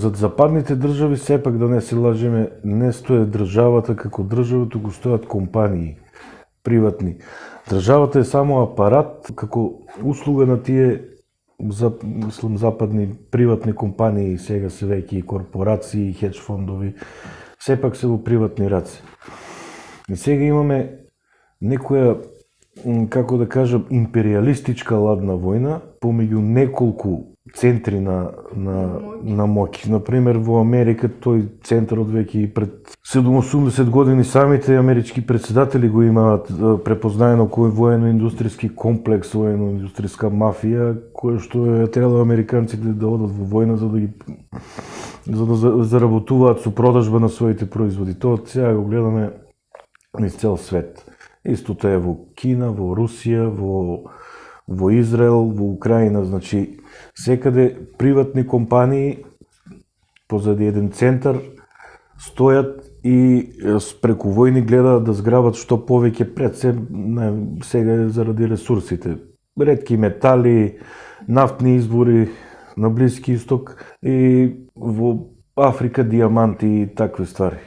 Зад западните држави, сепак да не се лажеме, не стои државата како држава, туку стојат компании, приватни. Државата е само апарат, како услуга на тие западни приватни компании, сега се веќе и корпорации, хедж фондови, сепак се во приватни раце. И сега имаме некоја, како да кажам, империалистичка ладна војна помеѓу неколку центри на моќ. Например, во Америка тој центарот веќе и пред 80 години самите амерички председатели го имаат препознаено кој воено-индустријски комплекс, воено-индустријска мафија, која што е требало американците да одат во војна за да заработуваат со продажба на своите производи. Тоа сега го гледаме низ цел свет. Истото е во Кина, во Русија, во Израел, во Украина, значи секаде приватни компании позади еден центар стојат и преку војни гледаат да зграбат што повеќе пред се, сега заради ресурсите. Ретки метали, нафтни извори на Блиски Исток и во Африка диаманти и такви ствари.